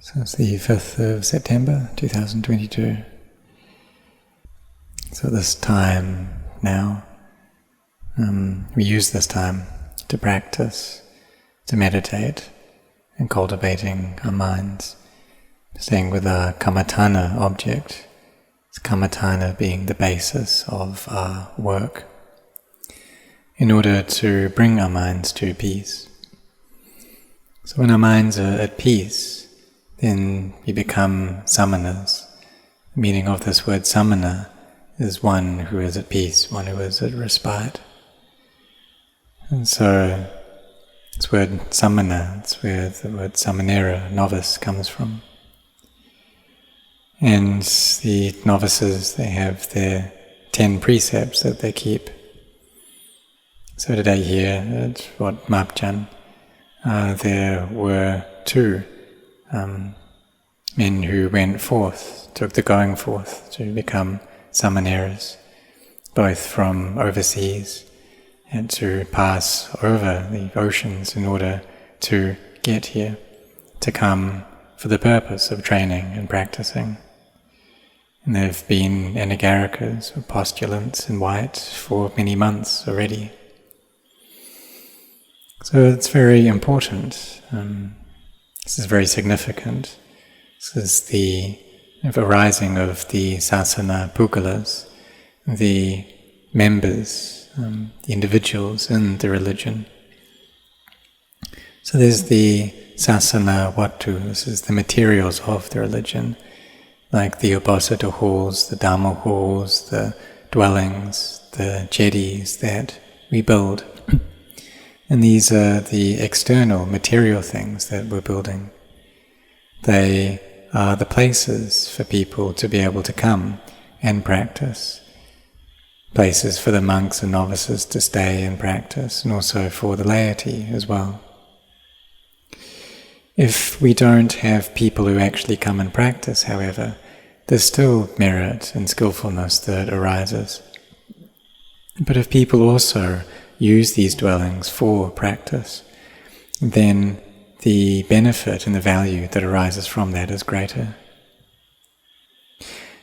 So it's the 5th of September 2022. So this time now, we use this time to practice, to meditate, and cultivating our minds, staying with our kammatthana object. It's kammatthana being the basis of our work, in order to bring our minds to peace. So when our minds are at peace, then we become samanas. The meaning of this word samana is one who is at peace, one who is at respite. And so this word samana, it's where the word samanera, novice, comes from. And the novices, they have their 10 precepts that they keep. So today here at Wat Marp Jan, there were 2 men who went forth, took the going forth to become samaneras, both from overseas, and to pass over the oceans in order to get here, to come for the purpose of training and practicing. And they've been anagarikas, or postulants in white, for many months already. So it's very important. This is very significant. This is the arising of the sasana pugalas, the members, the individuals in the religion. So there's the sasana watu, this is the materials of the religion, like the uposatha halls, the Dhamma halls, the dwellings, the jetties that we build. And these are the external material things that we're building. They are the places for people to be able to come and practice. Places for the monks and novices to stay and practice, and also for the laity as well. If we don't have people who actually come and practice, however, there's still merit and skillfulness that arises. But if people also use these dwellings for practice, then the benefit and the value that arises from that is greater.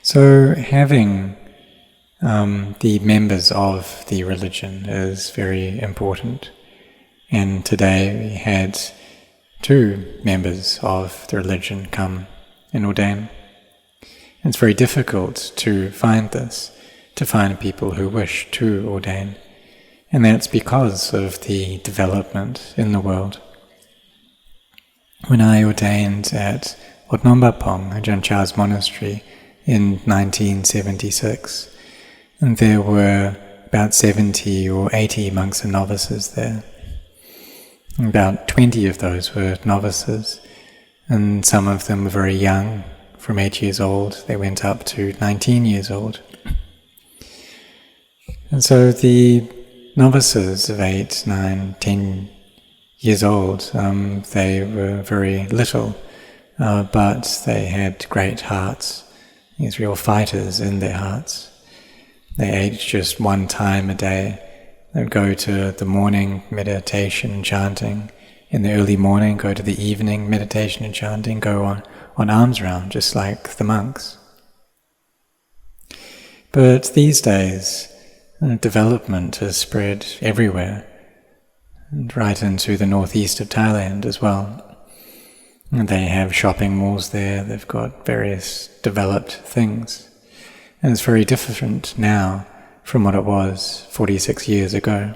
So having the members of the religion is very important. And today we had 2 members of the religion come and ordain. And it's very difficult to find this, to find people who wish to ordain. And that's because of the development in the world. When I ordained at Wat Marp Jan Community Monastery in 1976, and there were about 70 or 80 monks and novices there. About 20 of those were novices, and some of them were very young, from 8 years old. They went up to 19 years old. And so the novices of 8, 9, 10 years old, they were very little, but they had great hearts, these real fighters in their hearts. They ate just 1 time a day. They would go to the morning meditation and chanting, in the early morning go to the evening meditation and chanting, go on alms round just like the monks. But these days, development has spread everywhere, and right into the northeast of Thailand as well. And they have shopping malls there, they've got various developed things. And it's very different now from what it was 46 years ago.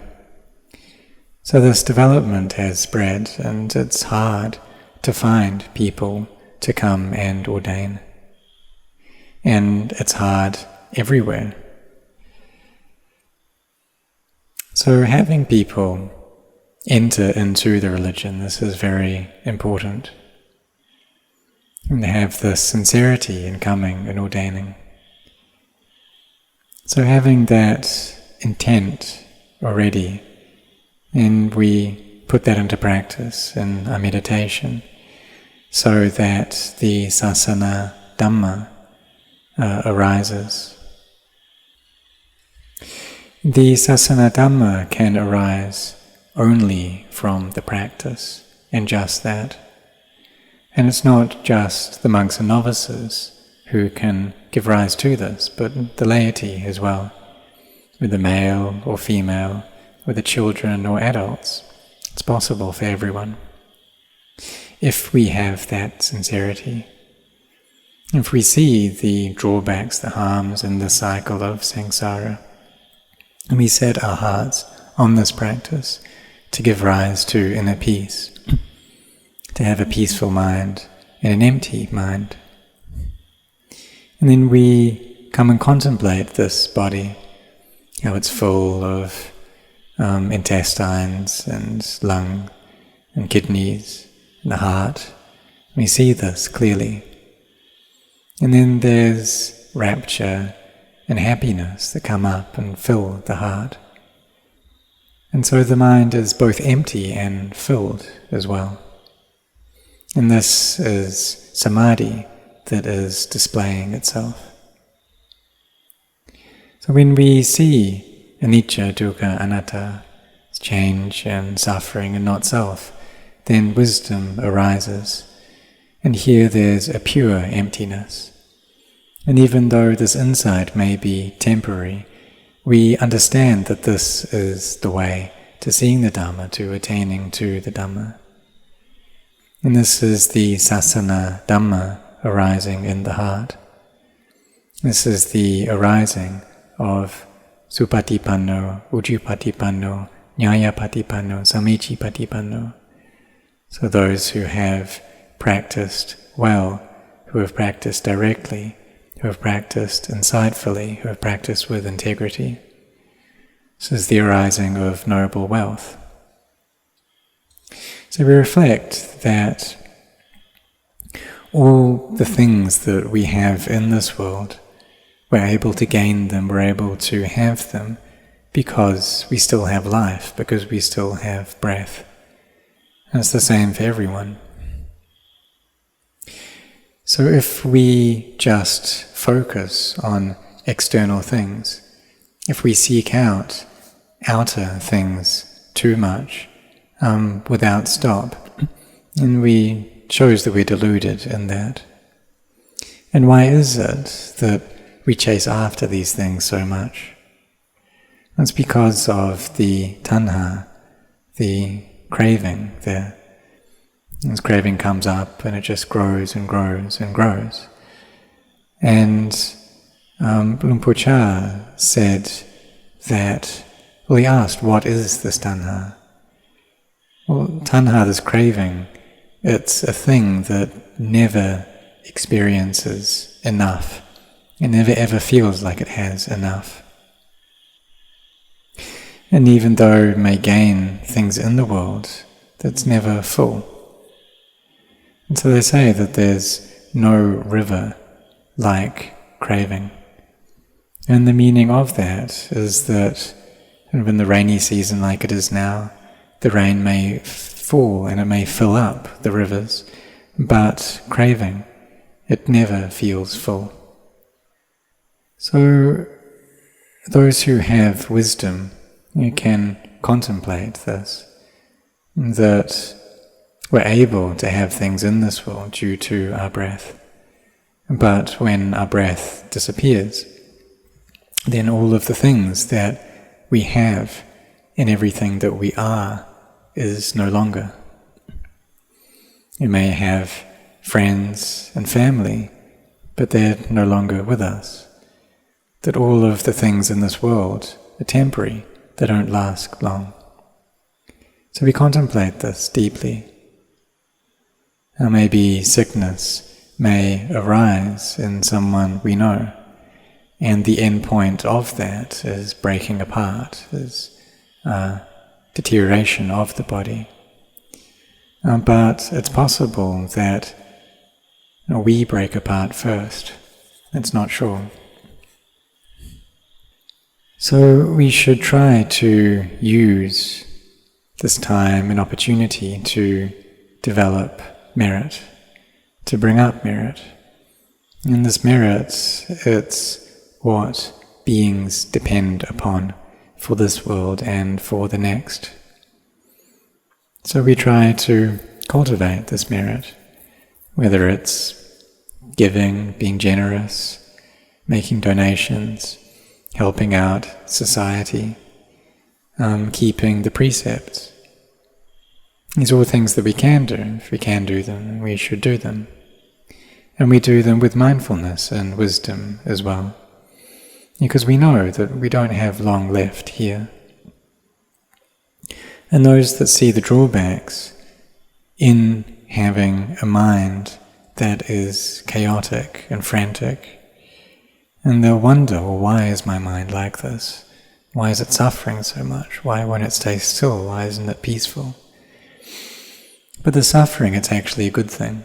So this development has spread, and it's hard to find people to come and ordain. And it's hard everywhere. So having people enter into the religion, this is very important. And they have this sincerity in coming and ordaining. So having that intent already, and we put that into practice in our meditation, so that the sasana Dhamma arises. The sasana Dhamma can arise only from the practice, and just that. And it's not just the monks and novices who can give rise to this, but the laity as well, whether male or female, whether children or adults. It's possible for everyone, if we have that sincerity. If we see the drawbacks, the harms in the cycle of samsara, and we set our hearts on this practice to give rise to inner peace, to have a peaceful mind and an empty mind. And then we come and contemplate this body, how it's full of intestines and lung and kidneys and the heart. We see this clearly. And then there's rapture and happiness that come up and fill the heart. And so the mind is both empty and filled as well. And this is samadhi that is displaying itself. So when we see anicca, dukkha, anatta, change and suffering and not self, then wisdom arises. And here there's a pure emptiness. And even though this insight may be temporary, we understand that this is the way to seeing the Dhamma, to attaining to the Dhamma. And this is the sasana Dhamma arising in the heart. This is the arising of supatipanno, ujjupatipanno, nyayapatipanno, samicipatipanno. So those who have practiced well, who have practiced directly, who have practiced insightfully, who have practiced with integrity. This is the arising of noble wealth. So we reflect that all the things that we have in this world, we're able to gain them, we're able to have them because we still have life, because we still have breath. And it's the same for everyone. So if we just focus on external things, if we seek out outer things too much, without stop, and it shows that we're deluded in that. And why is it that we chase after these things so much? It's because of the tanha, the craving there. This craving comes up and it just grows and grows and grows. And Lumpur Cha said that, well, he asked, what is this tanha? Well, tanha, this craving, it's a thing that never experiences enough. It never ever feels like it has enough. And even though it may gain things in the world, that's never full. And so they say that there's no river like craving. And the meaning of that is that in the rainy season like it is now, the rain may fall and it may fill up the rivers, but craving, it never feels full. So those who have wisdom, you can contemplate this, that we're able to have things in this world due to our breath. But when our breath disappears, then all of the things that we have and everything that we are is no longer. You may have friends and family, but they're no longer with us. That all of the things in this world are temporary, they don't last long. So we contemplate this deeply. Now maybe sickness may arise in someone we know, and the end point of that is breaking apart, is deterioration of the body. But it's possible that we break apart first. It's not sure. So we should try to use this time and opportunity to develop merit, to bring up merit. And this merit, it's what beings depend upon for this world and for the next. So we try to cultivate this merit whether it's giving, being generous, making donations, helping out society, keeping the precepts. These are all things that we can do. If we can do them, we should do them. And we do them with mindfulness and wisdom as well, because we know that we don't have long left here. And those that see the drawbacks in having a mind that is chaotic and frantic, and they'll wonder, well, why is my mind like this? Why is it suffering so much? Why won't it stay still? Why isn't it peaceful? But the suffering, it's actually a good thing.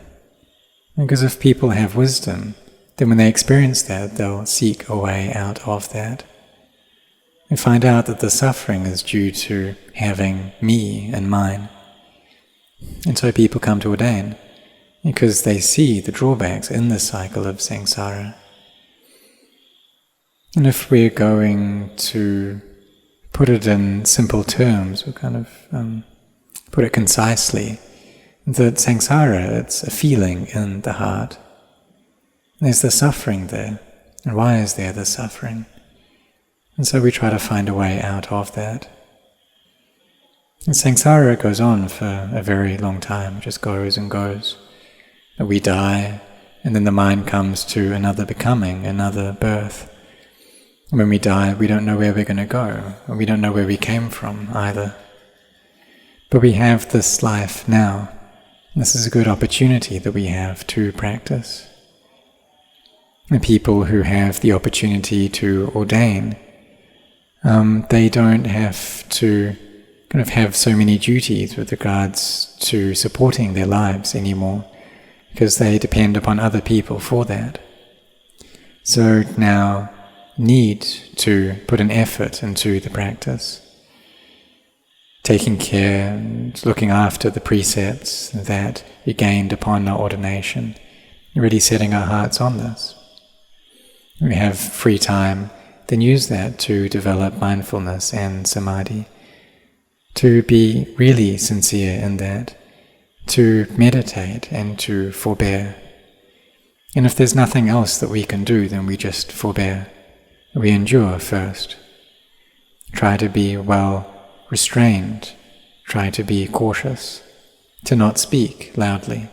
Because if people have wisdom, then when they experience that, they'll seek a way out of that. They find out that the suffering is due to having me and mine. And so people come to ordain, because they see the drawbacks in the cycle of samsara. And if we're going to put it in simple terms, or kind of put it concisely, that samsara, it's a feeling in the heart. There's the suffering there. And why is there the suffering? And so we try to find a way out of that. And samsara goes on for a very long time, it just goes and goes. We die, and then the mind comes to another becoming, another birth. When we die, we don't know where we're going to go, and we don't know where we came from either. But we have this life now. This is a good opportunity that we have to practice. And people who have the opportunity to ordain, they don't have to kind of have so many duties with regards to supporting their lives anymore, because they depend upon other people for that. So now need to put an effort into the practice, taking care and looking after the precepts that we gained upon our ordination, really setting our hearts on this. When we have free time, then use that to develop mindfulness and samadhi, to be really sincere in that, to meditate and to forbear. And if there's nothing else that we can do, then we just forbear. We endure first. Try to be well restrained, try to be cautious, to not speak loudly.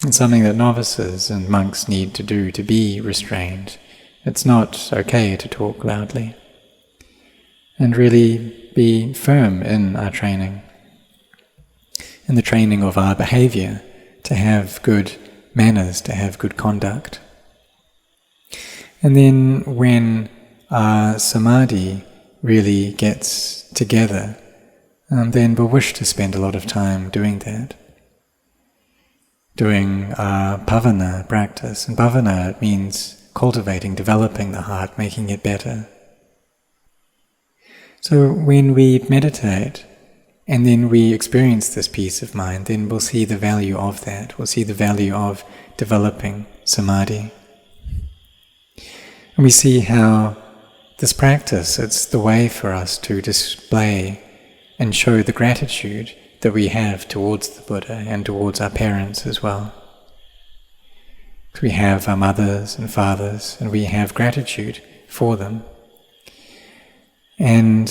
It's something that novices and monks need to do, to be restrained. It's not okay to talk loudly. And really be firm in our training, in the training of our behavior, to have good manners, to have good conduct. And then when our samadhi really gets together, then we'll wish to spend a lot of time doing that. Doing our bhavana practice. And bhavana, it means cultivating, developing the heart, making it better. So when we meditate, and then we experience this peace of mind, then we'll see the value of that. We'll see the value of developing samadhi. And we see how this practice, it's the way for us to display and show the gratitude that we have towards the Buddha and towards our parents as well. We have our mothers and fathers, and we have gratitude for them. And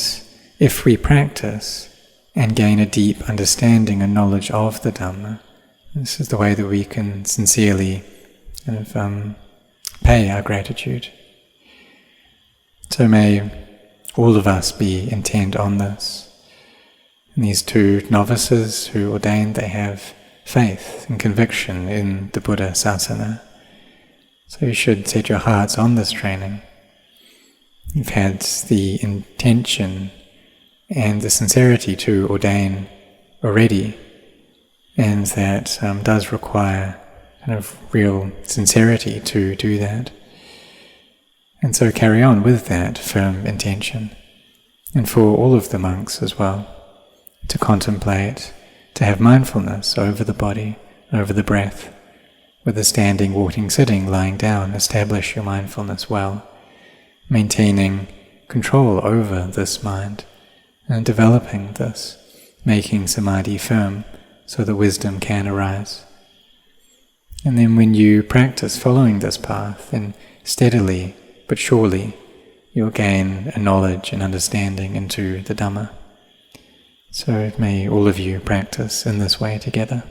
if we practice and gain a deep understanding and knowledge of the Dhamma, this is the way that we can sincerely pay our gratitude. So may all of us be intent on this. And these two novices who ordained, they have faith and conviction in the Buddha Sasana. So you should set your hearts on this training. You've had the intention and the sincerity to ordain already, and that does require kind of real sincerity to do that. And so carry on with that firm intention. And for all of the monks as well, to contemplate, to have mindfulness over the body, over the breath, whether standing, walking, sitting, lying down, establish your mindfulness well, maintaining control over this mind, and developing this, making samadhi firm so that wisdom can arise. And then when you practice following this path, then steadily but surely you'll gain a knowledge and understanding into the Dhamma. So may all of you practice in this way together.